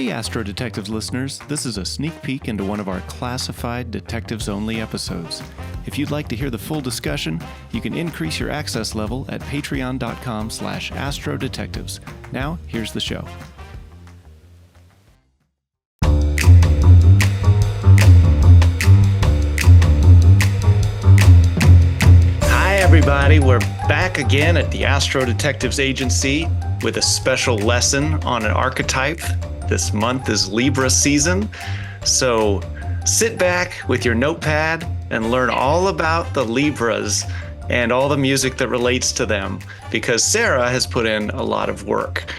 Hey Astro Detectives listeners, this is a sneak peek into one of our classified Detectives Only episodes. If you'd like to hear the full discussion, you can increase your access level at patreon.com/astrodetectives. Now, here's the show. Hi everybody, we're back again at the Astro Detectives Agency with a special lesson on an archetype. This month is Libra season, so sit back with your notepad and learn all about the Libras and all the music that relates to them, because Sarah has put in a lot of work,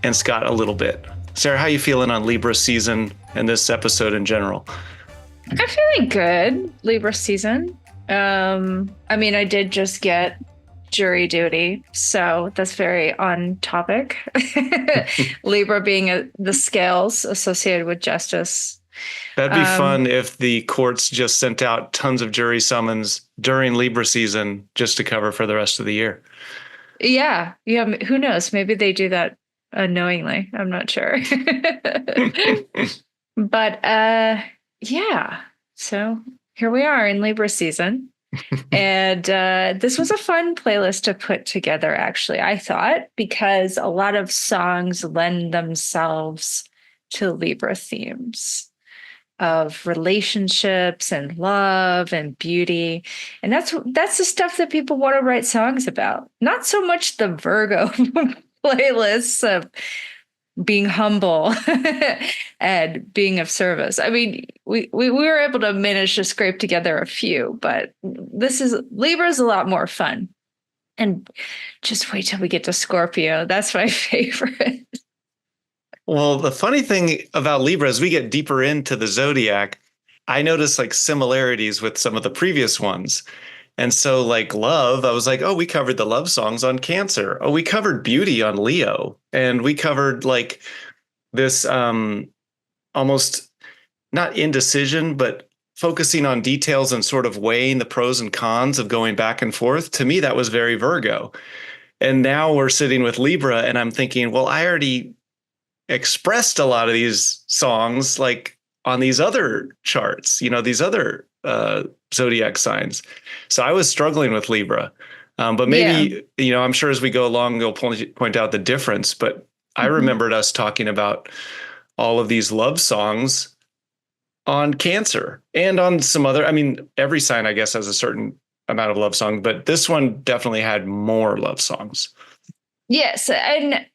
and Scott a little bit. Sarah, how you feeling on Libra season and this episode in general? I'm feeling good, Libra season. I did just get jury duty, so that's very on topic. Libra being the scales associated with justice. That'd be fun if the courts just sent out tons of jury summons during Libra season just to cover for the rest of the year. Yeah. Who knows? Maybe they do that unknowingly. I'm not sure. But yeah. So here we are in Libra season. And this was a fun playlist to put together, actually, I thought, because a lot of songs lend themselves to Libra themes of relationships and love and beauty. And that's the stuff that people want to write songs about. Not so much the Virgo playlists of being humble and being of service. I mean, we were able to manage to scrape together a few, but Libra's a lot more fun. And just wait till we get to Scorpio. That's my favorite. Well, the funny thing about Libra, as we get deeper into the zodiac, I notice like similarities with some of the previous ones. And so like love, I was like, oh, we covered the love songs on Cancer. Oh, we covered beauty on Leo. And we covered like this almost not indecision, but focusing on details and sort of weighing the pros and cons of going back and forth. To me, that was very Virgo. And now we're sitting with Libra and I'm thinking, well, I already expressed a lot of these songs like on these other charts, these other zodiac signs. So I was struggling with Libra. But maybe, I'm sure as we go along, you'll point out the difference. But I remembered us talking about all of these love songs on Cancer and on some other, every sign, I guess, has a certain amount of love song, but this one definitely had more love songs. Yes. And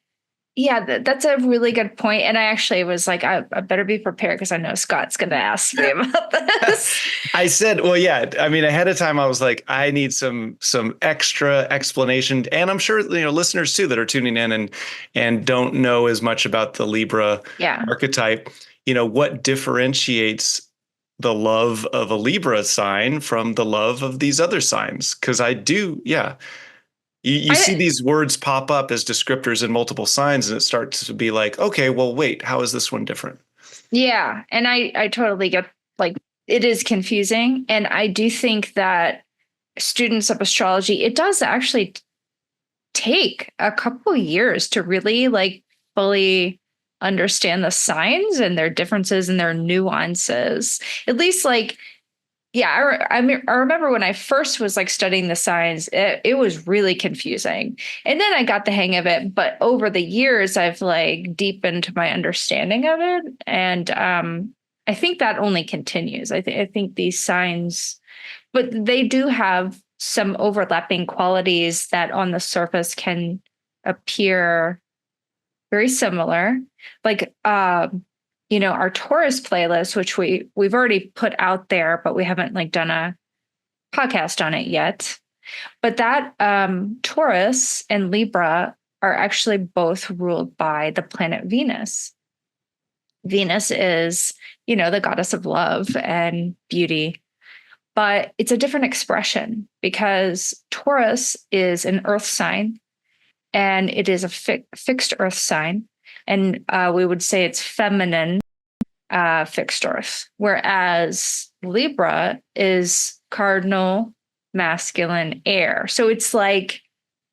yeah, that's a really good point. And I actually was like, I better be prepared because I know Scott's going to ask me about this. I said, well, yeah, ahead of time, I was like, I need some extra explanation. And I'm sure, listeners too, that are tuning in and don't know as much about the Libra archetype, what differentiates the love of a Libra sign from the love of these other signs? Because I do, yeah. You see these words pop up as descriptors in multiple signs, and it starts to be like, okay, well, wait, how is this one different? Yeah. And I totally get, like, it is confusing. And I do think that students of astrology, it does actually take a couple years to really like fully understand the signs and their differences and their nuances. At least like, yeah, I remember when I first was like studying the signs, it was really confusing. And then I got the hang of it. But over the years, I've like deepened my understanding of it. And I think that only continues. I think these signs, but they do have some overlapping qualities that on the surface can appear very similar. Like, our Taurus playlist, which we've already put out there, but we haven't like done a podcast on it yet. But that Taurus and Libra are actually both ruled by the planet Venus. Venus is, the goddess of love and beauty, but it's a different expression because Taurus is an earth sign and it is a fixed earth sign. And we would say it's feminine fixed earth, whereas Libra is cardinal masculine air. So it's like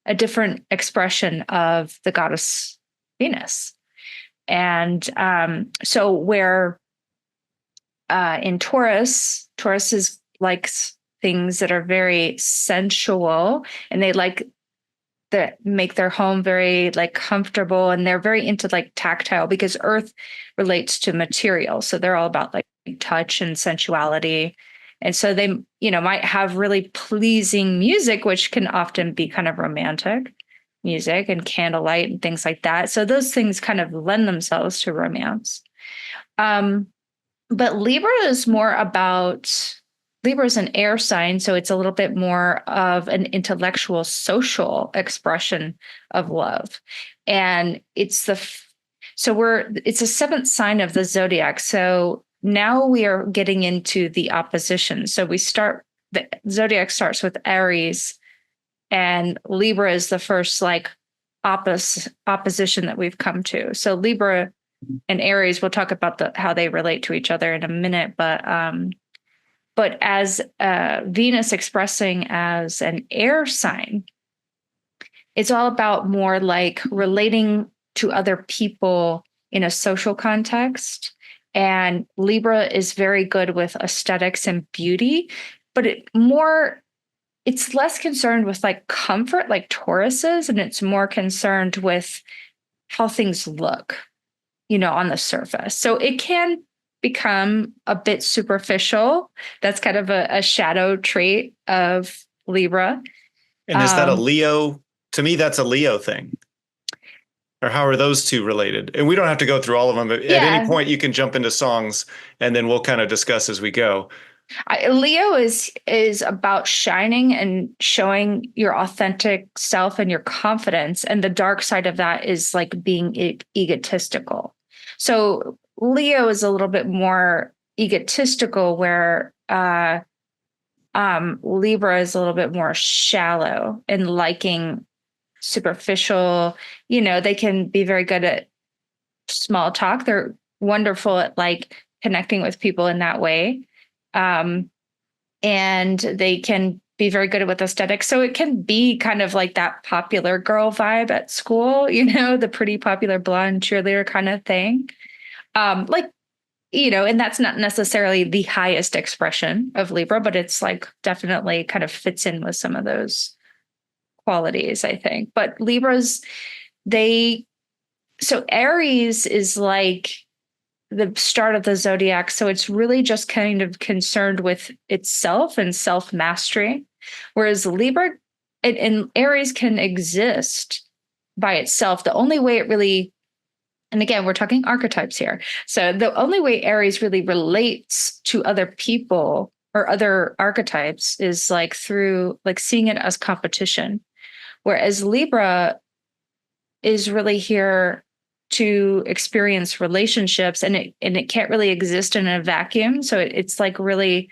a different expression of the goddess Venus. And so where in Taurus is like things that are very sensual, and they like that make their home very like comfortable, and they're very into like tactile because Earth relates to material. So they're all about like touch and sensuality. And so they, might have really pleasing music, which can often be kind of romantic music and candlelight and things like that. So those things kind of lend themselves to romance. Um, but Libra is an air sign, so it's a little bit more of an intellectual, social expression of love. And it's it's a seventh sign of the zodiac. So now we are getting into the opposition. So the zodiac starts with Aries, and Libra is the first like opposition that we've come to. So Libra and Aries, we'll talk about how they relate to each other in a minute, but as Venus expressing as an air sign, it's all about more like relating to other people in a social context. And Libra is very good with aesthetics and beauty, but it's less concerned with like comfort like Taurus is, and it's more concerned with how things look, on the surface. So it can become a bit superficial. That's kind of a shadow trait of Libra. And is that a Leo? To me, that's a Leo thing. Or how are those two related? And we don't have to go through all of them, but at any point you can jump into songs and then we'll kind of discuss as we go. Leo is about shining and showing your authentic self and your confidence. And the dark side of that is like being egotistical. So Leo is a little bit more egotistical, where Libra is a little bit more shallow and liking superficial. They can be very good at small talk. They're wonderful at like connecting with people in that way. And they can be very good with aesthetics. So it can be kind of like that popular girl vibe at school, the pretty popular blonde cheerleader kind of thing. And that's not necessarily the highest expression of Libra, but it's like definitely kind of fits in with some of those qualities, I think. But so Aries is like the start of the zodiac. So it's really just kind of concerned with itself and self-mastery. Whereas Libra and Aries can exist by itself. The only way it really, and again, we're talking archetypes here. So the only way Aries really relates to other people or other archetypes is like through like seeing it as competition. Whereas Libra is really here to experience relationships, and it can't really exist in a vacuum. So it's like really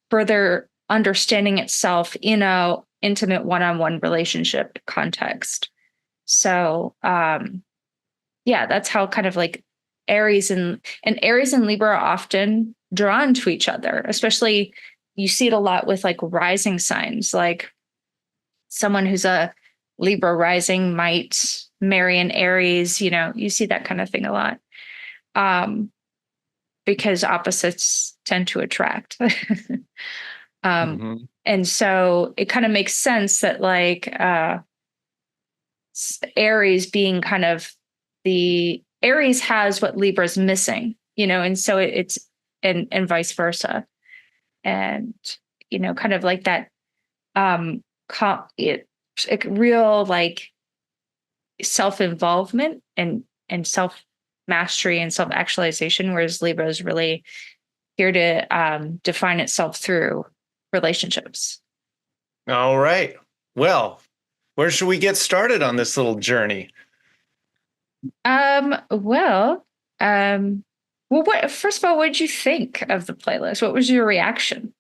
further understanding itself in a intimate one-on-one relationship context. So that's how kind of like Aries and Aries and Libra are often drawn to each other. Especially you see it a lot with like rising signs, like someone who's a Libra rising might marry an Aries, you see that kind of thing a lot. Because opposites tend to attract. And so it kind of makes sense that like Aries being kind of the Aries has what Libra's missing, and so it's and vice versa. And, kind of like that real like self-involvement and self-mastery and self-actualization, whereas Libra is really here to define itself through relationships. All right. Well, where should we get started on this little journey? Well, first of all, what did you think of the playlist? What was your reaction?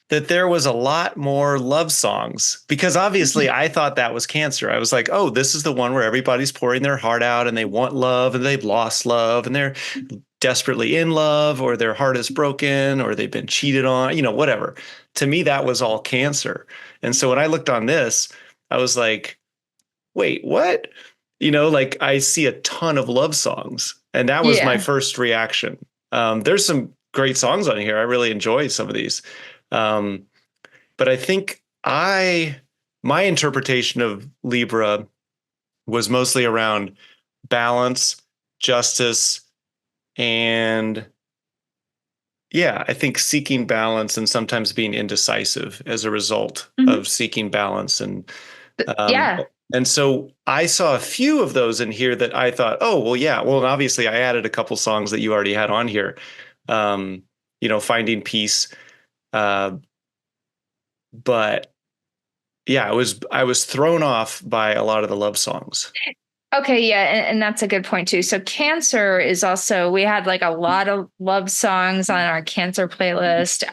That there was a lot more love songs, because obviously I thought that was Cancer. I was like, oh, this is the one where everybody's pouring their heart out and they want love and they've lost love and they're desperately in love, or their heart is broken, or they've been cheated on, whatever. To me, that was all Cancer. And so when I looked on this, I was like, wait, what? like I see a ton of love songs, and that was my Yeah. first reaction. There's some great songs on here. I really enjoy some of these. Um, but I think my interpretation of Libra was mostly around balance, justice, and yeah, I think seeking balance and sometimes being indecisive as a result Mhm. of seeking balance. Um, Yeah. and so I saw a few of those in here that I thought, oh, well, yeah. Well, and obviously I added a couple songs that you already had on here. Um, Finding Peace. Uh, but yeah, I was thrown off by a lot of the love songs. Okay, yeah, and that's a good point too. So Cancer is also we had like a lot of love songs on our Cancer playlist.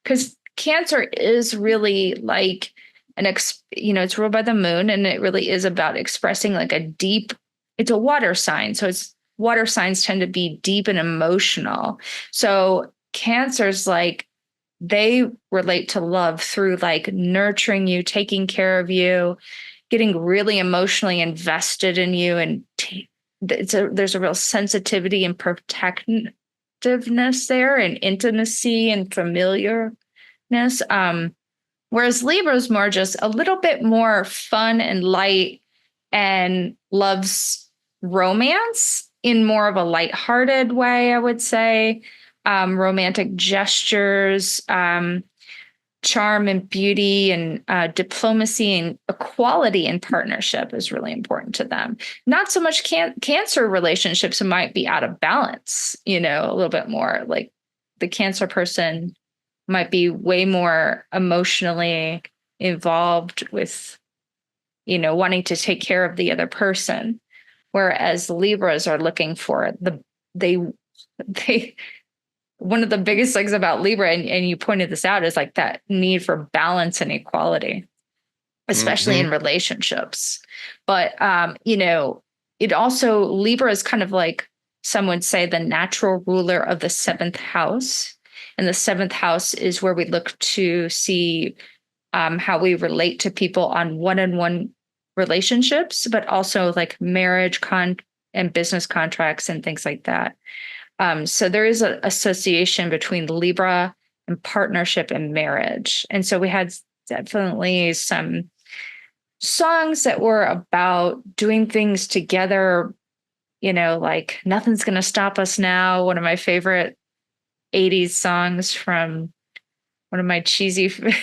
Because Cancer is really like it's ruled by the moon, and it really is about expressing like a deep, it's a water sign. So it's water signs tend to be deep and emotional. So Cancer's like they relate to love through like nurturing you, taking care of you, getting really emotionally invested in you, and there's a real sensitivity and protectiveness there, and intimacy and familiarness. Whereas Libra is more just a little bit more fun and light, and loves romance in more of a lighthearted way, I would say. Romantic gestures, charm and beauty, and diplomacy and equality in partnership is really important to them. Not so much Cancer relationships might be out of balance, a little bit more like the Cancer person might be way more emotionally involved with, wanting to take care of the other person. Whereas Libras are looking for they, they, one of the biggest things about Libra, and you pointed this out, is like that need for balance and equality, especially in Hmm. relationships. But it also Libra is kind of like some would say the natural ruler of the seventh house. And the seventh house is where we look to see how we relate to people on one-on-one relationships, but also like marriage and business contracts and things like that. So there is an association between Libra and partnership and marriage. And so we had definitely some songs that were about doing things together, like Nothing's Gonna Stop Us Now, one of my favorite 80s songs from one of my cheesy the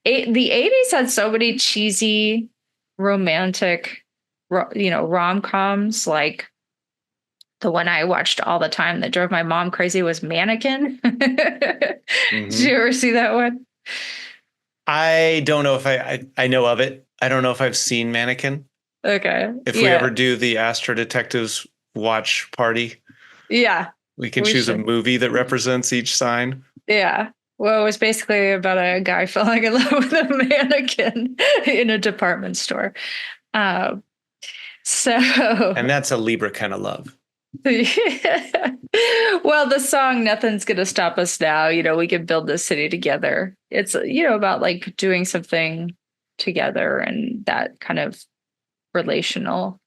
80s had so many cheesy romantic rom-coms. Like the one I watched all the time that drove my mom crazy was Mannequin. Did Hmm. you ever see that one? I don't know if I know of it. I don't know if I've seen Mannequin. Okay. If we ever Yeah. do the Astro Detectives watch party, Yeah. we can We choose a should. movie that represents each sign. Yeah. Well, it was basically about a guy falling in love with a mannequin in a department store. Um, so And that's a Libra kind of love. well, the song Nothing's Gonna Stop Us Now, we can build this city together. It's, about like doing something together and that kind of relational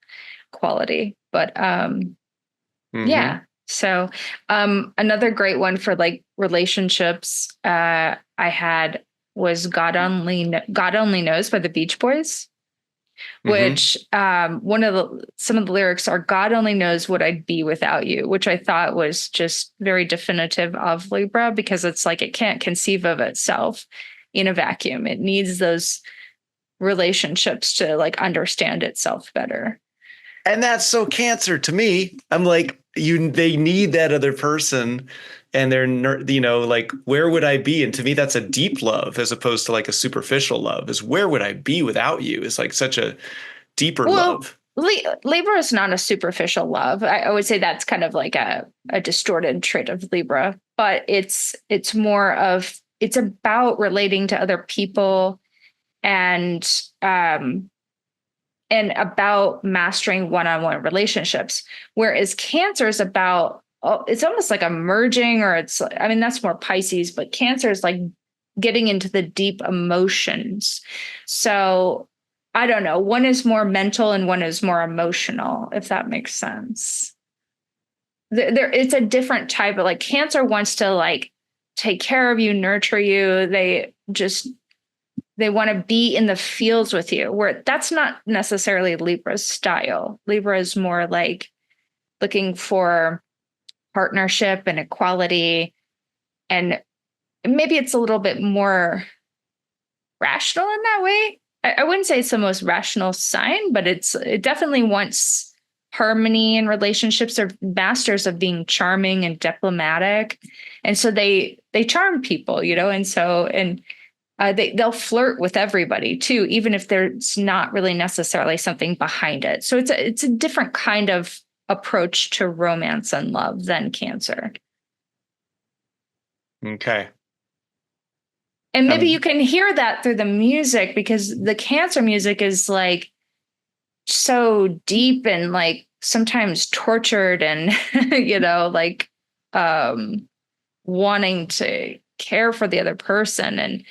quality. But Hmm. yeah. So another great one for like relationships I had was God Only Knows by the Beach Boys, Hmm. which some of the lyrics are God only knows what I'd be without you, which I thought was just very definitive of Libra, because it's like it can't conceive of itself in a vacuum. It needs those relationships to like understand itself better. And that's so Cancer to me. I'm like, they need that other person, and like, where would I be? And to me, that's a deep love as opposed to like a superficial love. Is where would I be without you? Is like such a deeper Well, love. Libra is not a superficial love. I would say that's kind of like a distorted trait of Libra, but it's more of it's about relating to other people, and um and about mastering one-on-one relationships. Whereas Cancer is about, it's almost like a merging, or I mean, that's more Pisces, but Cancer is like getting into the deep emotions. So I don't know, one is more mental and one is more emotional, if that makes sense. It's a different type of, like, Cancer wants to like take care of you, nurture you. They want to be in the fields with you, where that's not necessarily Libra's style. Libra is more like looking for partnership and equality. And maybe it's a little bit more rational in that way. I wouldn't say it's the most rational sign, but it definitely wants harmony in relationships. They're masters of being charming and diplomatic. And so they charm people, they'll flirt with everybody too, even if there's not really necessarily something behind it. So it's a different kind of approach to romance and love than Cancer. Okay. And maybe you can hear that through the music, because the Cancer music is like so deep and like sometimes tortured and, like wanting to care for the other person and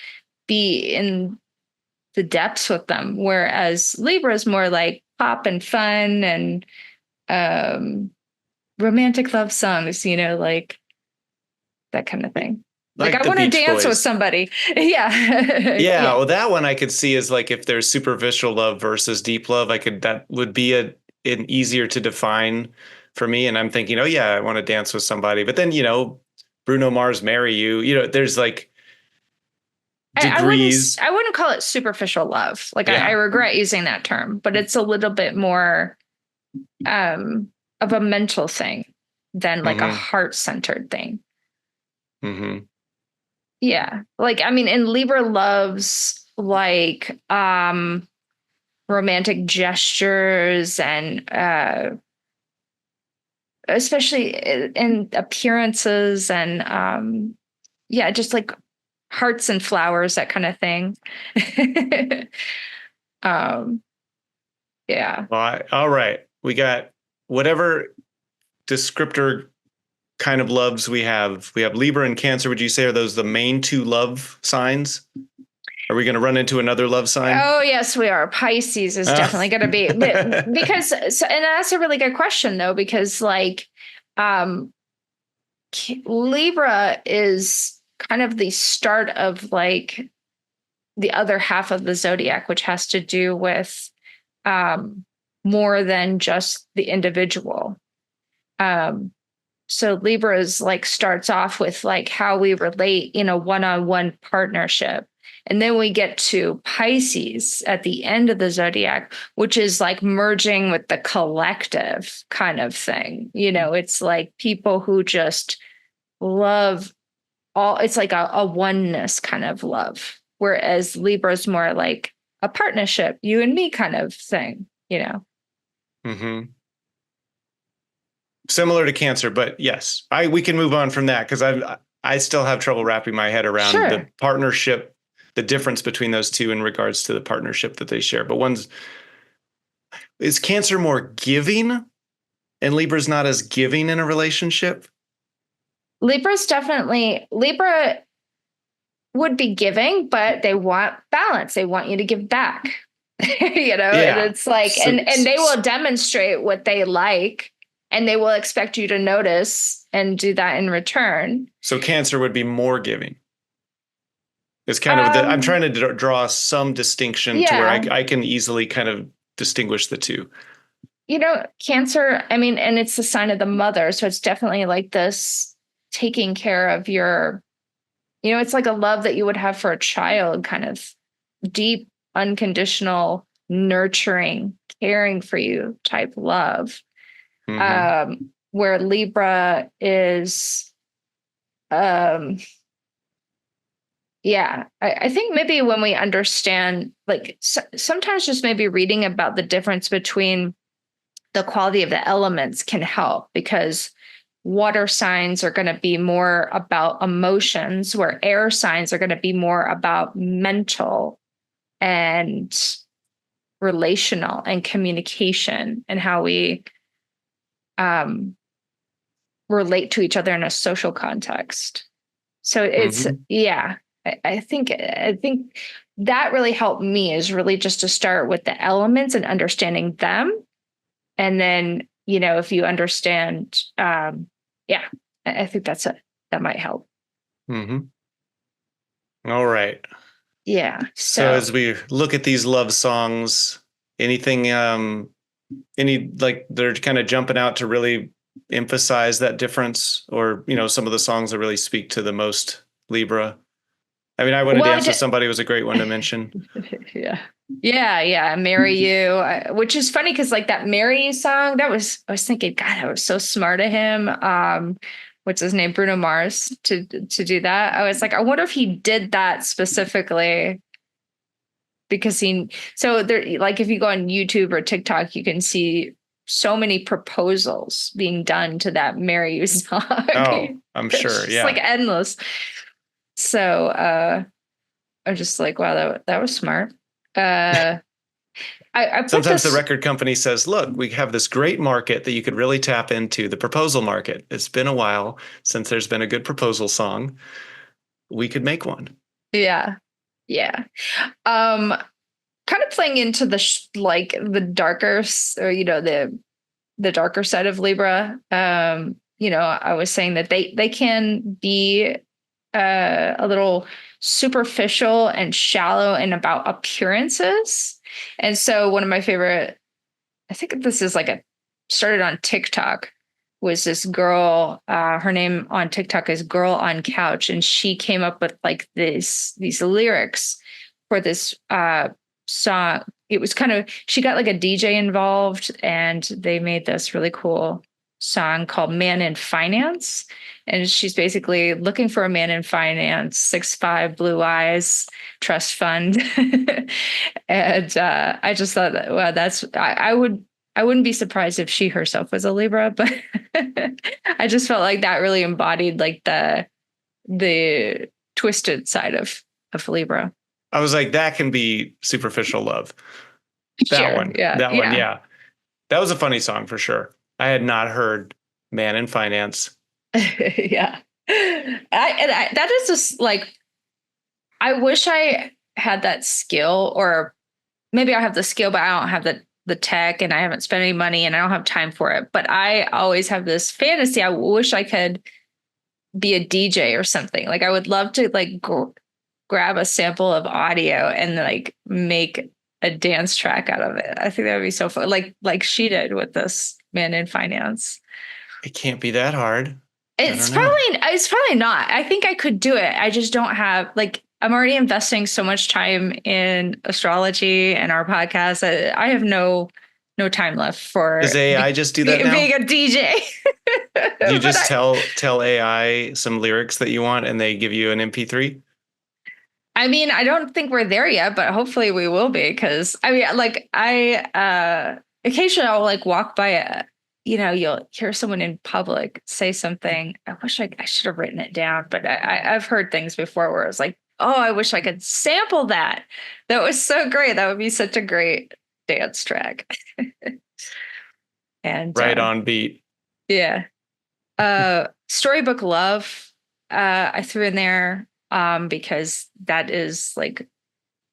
be in the depths with them. Whereas Libra is more like pop and fun and romantic love songs, like that kind of thing. Like I want to dance with somebody. Yeah. Well, that one I could see is like, if there's superficial love versus deep love, that would be an easier to define for me. And I'm thinking, oh yeah, I want to dance with somebody. But then, Bruno Mars, Marry You, there's like degrees. I wouldn't call it superficial love. Like I regret using that term, but it's a little bit more of a mental thing than like a heart-centered thing. Mm-hmm. Yeah. Like, I mean, and Libra loves like romantic gestures and especially in appearances and just like hearts and flowers, that kind of thing. Yeah. All right. We got whatever descriptor kind of loves we have. We have Libra and Cancer. Would you say, are those the main two love signs? Are we going to run into another love sign? Oh, yes, we are. Pisces is definitely going to be, but because, and that's a really good question though, because like, Libra is kind of the start of like the other half of the zodiac, which has to do with more than just the individual. So Libra is like starts off with like how we relate in a one-on-one partnership. And then we get to Pisces at the end of the zodiac, which is like merging with the collective kind of thing. It's like people who just love it's like a oneness kind of love. Whereas Libra is more like a partnership, you and me kind of thing, Mm-hmm. Similar to Cancer, but yes, we can move on from that, because I still have trouble wrapping my head around the partnership, the difference between those two in regards to the partnership that they share. But is Cancer more giving and Libra's not as giving in a relationship? Libra would be giving, but they want balance. They want you to give back, and it's like, and they will demonstrate what they like, and they will expect you to notice and do that in return. So Cancer would be more giving. It's kind of I'm trying to draw some distinction to where I can easily kind of distinguish the two. Cancer, I mean, and it's the sign of the mother. So it's definitely like this taking care of your, it's like a love that you would have for a child, kind of deep, unconditional, nurturing, caring for you type love. Mm-hmm. Where Libra is, I think maybe when we understand, like sometimes just maybe reading about the difference between the quality of the elements can help, because water signs are going to be more about emotions, where air signs are going to be more about mental and relational and communication and how we relate to each other in a social context. So it's, I think that really helped me is really just to start with the elements and understanding them. And then, if you understand, yeah, I think that might help. Hmm. All right. Yeah. So So, as we look at these love songs, anything, any like they're kind of jumping out to really emphasize that difference, or some of the songs that really speak to the most Libra? I mean, I Wouldn't well, Dance with Somebody was a great one to mention. yeah. Yeah, yeah, Marry You, which is funny because like that Marry You song, I was thinking, God, that was so smart of him. What's his name? Bruno Mars to do that. I was like, I wonder if he did that specifically because so there, like if you go on YouTube or TikTok, you can see so many proposals being done to that Marry You song. Oh, I'm It's sure. just like Yeah. endless. So I'm just like, wow, that was smart. Uh I put Sometimes the this, record company says, look, we have this great market that you could really tap into, the proposal market. It's been a while since there's been a good proposal song. We could make one. yeah, yeah. Um, Kind of playing into like the darker, or the darker side of Libra. I was saying that they can be a little superficial and shallow and about appearances. And so one of my favorite, I think this is like started on TikTok, was this girl, her name on TikTok is Girl on Couch, and she came up with like these lyrics for this song. It was kind of, she got like a DJ involved and they made this really cool song called Man in Finance. And she's basically looking for a man in finance, 6'5", blue eyes, trust fund. And I just thought that, well, I wouldn't be surprised if she herself was a Libra, but I just felt like that really embodied like the twisted side of Libra. I was like, that can be superficial love. That Sure. one. Yeah. That one. Yeah. Yeah. That was a funny song for sure. I had not heard Man in Finance. Yeah. That is just like, I wish I had that skill, or maybe I have the skill, but I don't have the tech and I haven't spent any money and I don't have time for it. But I always have this fantasy. I wish I could be a DJ or something. Like I would love to like grab a sample of audio and like make a dance track out of it. I think that would be so fun. Like she did with this Man in Finance. It can't be that hard. I don't It's know. probably not. I think I could do it. I just don't have like, I'm already investing so much time in astrology and our podcast. I have no time left for Does AI just do that now? being a DJ. Do you But just tell AI some lyrics that you want and they give you an MP3? I mean, I don't think we're there yet, but hopefully we will be. Because I mean, like occasionally I'll like walk by you'll hear someone in public say something. I wish I should have written it down, but I've heard things before where it's like, oh, I wish I could sample that. That was so great. That would be such a great dance track. And Right on beat. yeah. Storybook Love, I threw in there because that is like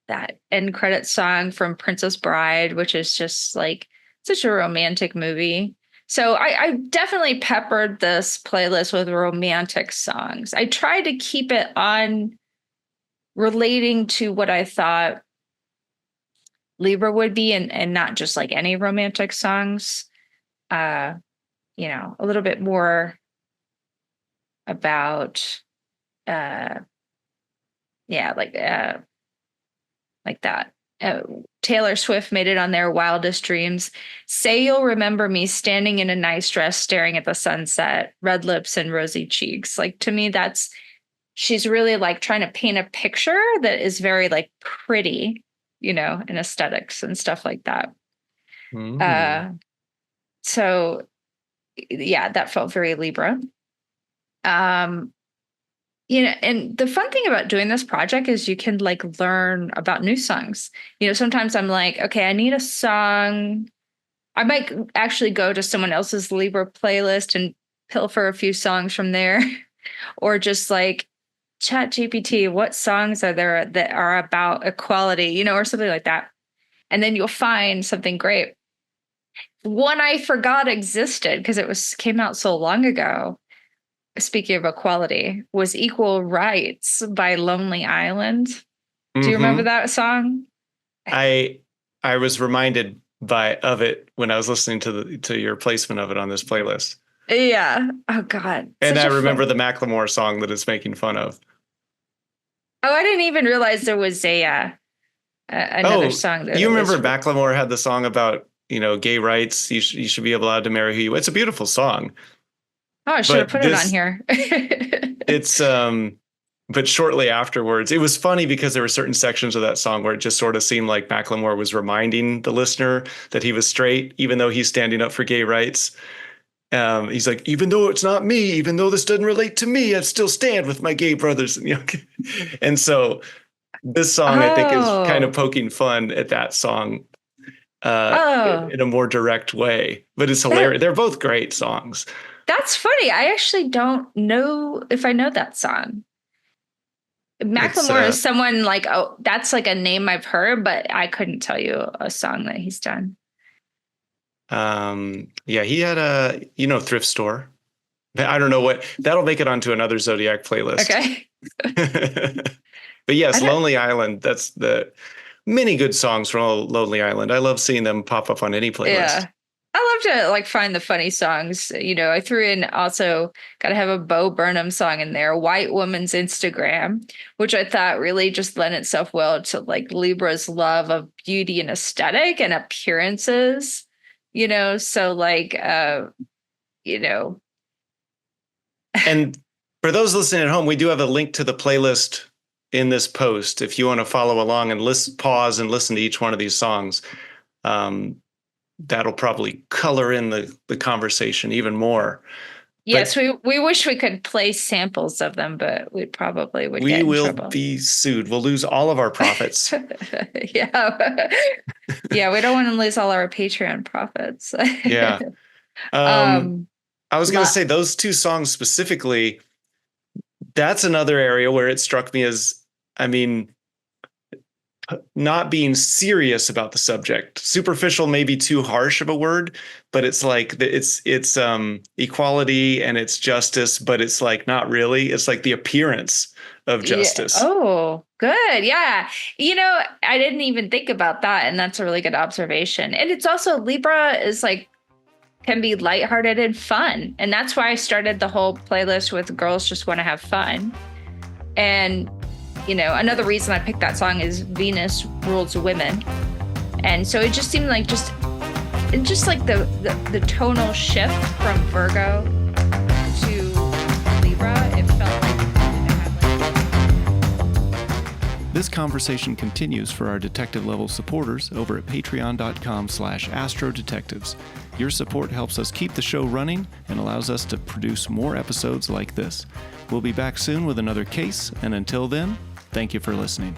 that end credit song from Princess Bride, which is just like such a romantic movie. So I definitely peppered this playlist with romantic songs. I tried to keep it on relating to what I thought Libra would be, and not just like any romantic songs. Uh, a little bit more about uh yeah, like that. Uh, Taylor Swift made it on their Wildest Dreams. Say you'll remember me standing in a nice dress, staring at the sunset, red lips and rosy cheeks. Like to me, she's really like trying to paint a picture that is very like pretty, in aesthetics and stuff like that. Mm. Uh, so yeah, that felt very Libra. Um, and the fun thing about doing this project is you can like learn about new songs. Sometimes I'm like, okay, I need a song. I might actually go to someone else's Libra playlist and pilfer a few songs from there, or just like Chat GPT, what songs are there that are about equality, or something like that. And then you'll find something great. One I forgot existed because came out so long ago. Speaking of equality, was Equal Rights by Lonely Island. Do you remember that song? I was reminded of it when I was listening to your placement of it on this playlist. Yeah. Oh God. And I remember the Macklemore song that it's making fun of. Oh, I didn't even realize there was another song. You remember Macklemore had the song about gay rights? You should be allowed to marry who you. It's a beautiful song. Oh, I should have put it on here. It's but shortly afterwards, it was funny because there were certain sections of that song where it just sort of seemed like Macklemore was reminding the listener that he was straight, even though he's standing up for gay rights. He's like, even though it's not me, even though this doesn't relate to me, I still stand with my gay brothers. And so this song, I think, is kind of poking fun at that song in a more direct way. But it's hilarious. They're both great songs. That's funny. I actually don't know if I know that song. Macklemore is someone like, that's like a name I've heard, but I couldn't tell you a song that he's done. Yeah, he had a, thrift store. I don't know what, that'll make it onto another Zodiac playlist. Okay. But yes, Lonely Island, that's the many good songs from Lonely Island. I love seeing them pop up on any playlist. Yeah. I love to find the funny songs. I threw in also got to have a Bo Burnham song in there, White Woman's Instagram, which I thought really just lent itself well to Libra's love of beauty and aesthetic and appearances, so And for those listening at home, we do have a link to the playlist in this post. If you want to follow along and pause and listen to each one of these songs, that'll probably color in the conversation even more. Yes, we wish we could play samples of them, but we probably would get in trouble. We will be sued. We'll lose all of our profits. Yeah. Yeah, we don't want to lose all our Patreon profits. Yeah. I was going to say those two songs specifically, that's another area where it struck me as, not being serious about the subject. Superficial may be too harsh of a word, but it's like it's equality and it's justice, but it's not really. It's like the appearance of justice. Yeah. Oh, good. Yeah. I didn't even think about that, and that's a really good observation. And it's also Libra is can be lighthearted and fun, and that's why I started the whole playlist with Girls Just Want to Have Fun. And another reason I picked that song is Venus Rules Women. And so it just seemed like the tonal shift from Virgo to Libra, it felt like This conversation continues for our detective level supporters over at patreon.com/astrodetectives. Your support helps us keep the show running and allows us to produce more episodes like this. We'll be back soon with another case, and until then, thank you for listening.